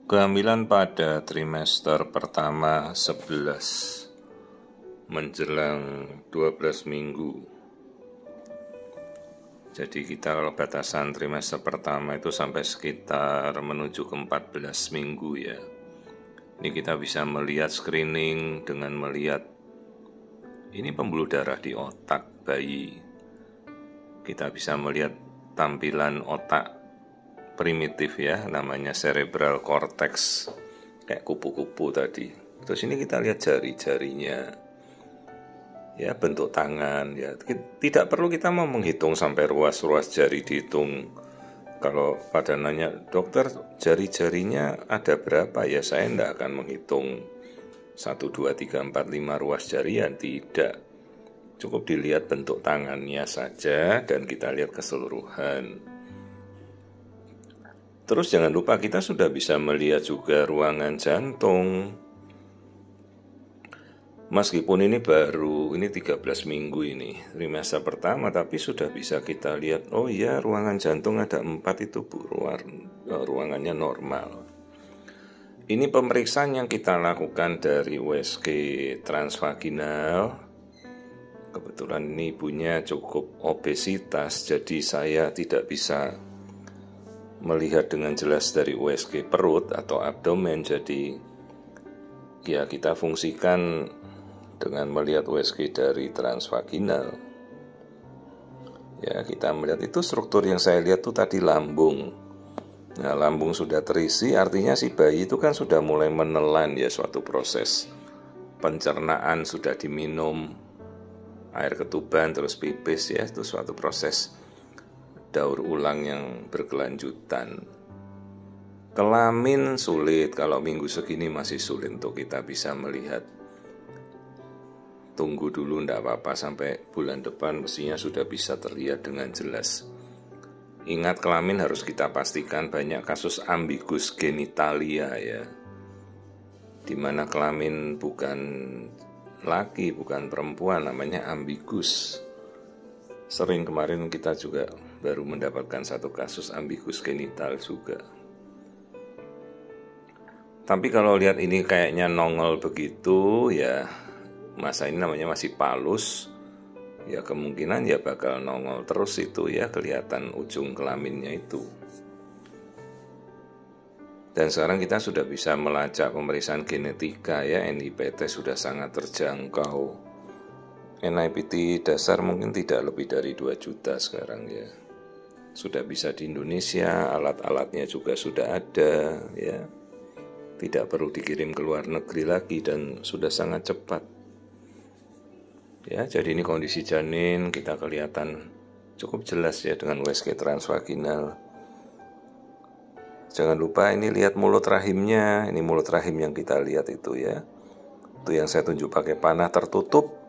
Kehamilan pada trimester pertama 11 menjelang 12 minggu. Jadi kita kalau batasan trimester pertama itu sampai sekitar menuju ke 14 minggu ya. Ini kita bisa melihat screening dengan melihat ini pembuluh darah di otak bayi. Kita bisa melihat tampilan otak primitif ya, namanya cerebral cortex, kayak kupu-kupu tadi. Terus ini kita lihat jari-jarinya, ya bentuk tangan ya. Tidak perlu kita mau menghitung sampai ruas-ruas jari dihitung. Kalau pada nanya, dokter jari-jarinya ada berapa ya, saya tidak akan menghitung 1, 2, 3, 4, 5 ruas jari ya, tidak. Cukup dilihat bentuk tangannya saja dan kita lihat keseluruhan. Terus jangan lupa kita sudah bisa melihat juga ruangan jantung. Meskipun ini baru, ini 13 minggu ini, trimester pertama, tapi sudah bisa kita lihat, oh ya ruangan jantung ada 4 itu Bu, ruangannya normal. Ini pemeriksaan yang kita lakukan dari USG transvaginal. Kebetulan ini ibunya cukup obesitas, jadi saya tidak bisa melihat dengan jelas dari USG perut atau abdomen, jadi ya kita fungsikan dengan melihat USG dari transvaginal. Ya kita melihat itu struktur yang saya lihat tuh tadi lambung. Nah lambung sudah terisi, artinya si bayi itu kan sudah mulai menelan ya, suatu proses pencernaan sudah diminum air ketuban terus pipis ya, itu suatu proses daur ulang yang berkelanjutan. Kelamin sulit, kalau minggu segini masih sulit untuk kita bisa melihat. Tunggu dulu, tidak apa-apa, sampai bulan depan mestinya sudah bisa terlihat dengan jelas. Ingat, kelamin harus kita pastikan, banyak kasus ambigus genitalia ya, dimana kelamin bukan laki, bukan perempuan, namanya ambigus. Sering kemarin kita juga baru mendapatkan satu kasus ambigus genital juga. Tapi kalau lihat ini kayaknya nongol begitu ya, masa ini namanya masih palus, ya kemungkinan ya bakal nongol terus itu ya, kelihatan ujung kelaminnya itu. Dan sekarang kita sudah bisa melacak pemeriksaan genetika ya, NIPT sudah sangat terjangkau. NIPT dasar mungkin tidak lebih dari 2 juta sekarang ya. Sudah bisa di Indonesia, alat-alatnya juga sudah ada ya. Tidak perlu dikirim ke luar negeri lagi dan sudah sangat cepat. Ya, jadi ini kondisi janin kita kelihatan cukup jelas ya dengan USG transvaginal. Jangan lupa ini lihat mulut rahimnya, ini mulut rahim yang kita lihat itu ya. Itu yang saya tunjuk pakai panah tertutup.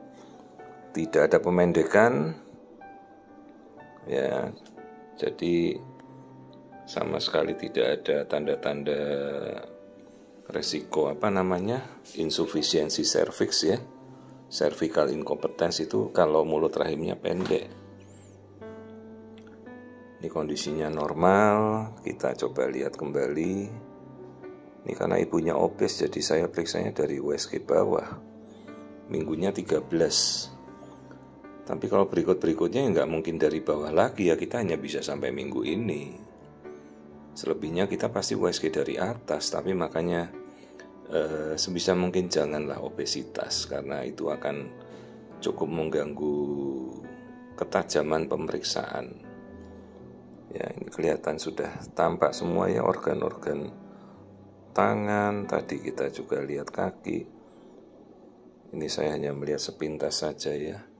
Tidak ada pemendekan ya, jadi sama sekali tidak ada tanda-tanda resiko insufisiensi serviks ya, cervical incompetence itu kalau mulut rahimnya pendek. Ini kondisinya normal, kita coba lihat kembali. Ini karena ibunya obes, jadi saya periksanya dari USG bawah, minggunya 13. Tapi kalau berikut-berikutnya nggak mungkin dari bawah lagi ya, kita hanya bisa sampai minggu ini. Selebihnya kita pasti USG dari atas, tapi makanya sebisa mungkin janganlah obesitas, karena itu akan cukup mengganggu ketajaman pemeriksaan. Ya ini kelihatan sudah tampak semua ya, organ-organ tangan, tadi kita juga lihat kaki. Ini saya hanya melihat sepintas saja ya.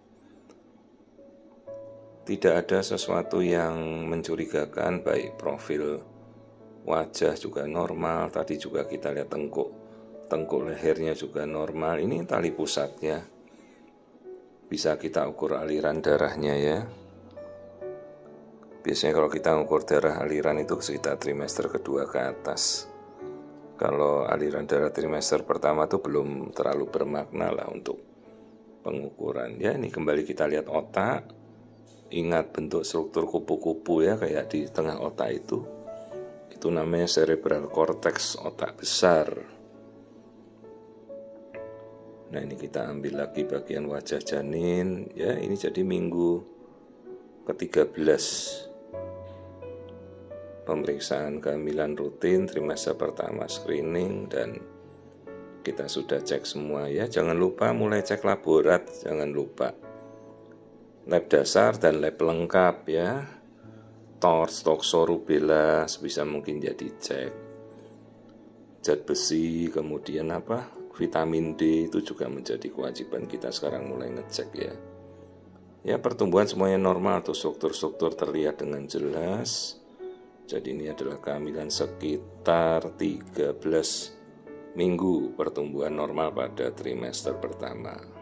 Tidak ada sesuatu yang mencurigakan, baik profil wajah juga normal, tadi juga kita lihat tengkuk lehernya juga normal. Ini tali pusatnya, bisa kita ukur aliran darahnya ya. Biasanya kalau kita ukur darah aliran itu sekitar trimester kedua ke atas. Kalau aliran darah trimester pertama itu belum terlalu bermakna lah untuk pengukuran ya. Ini kembali kita lihat otak. Ingat bentuk struktur kupu-kupu ya, kayak di tengah otak itu itu namanya cerebral cortex, otak besar. Nah, ini kita ambil lagi bagian wajah janin ya. Ini jadi minggu ke-13 pemeriksaan kehamilan rutin, trimester pertama screening, dan kita sudah cek semua ya. Jangan lupa mulai cek laborat, jangan lupa lab dasar dan lab lengkap ya. TORCH, tokso, rubella sebisa mungkin jadi cek. Zat besi, kemudian vitamin D itu juga menjadi kewajiban kita sekarang mulai ngecek ya. Ya, pertumbuhan semuanya normal tuh, struktur-struktur terlihat dengan jelas. Jadi ini adalah kehamilan sekitar 13 minggu, pertumbuhan normal pada trimester pertama.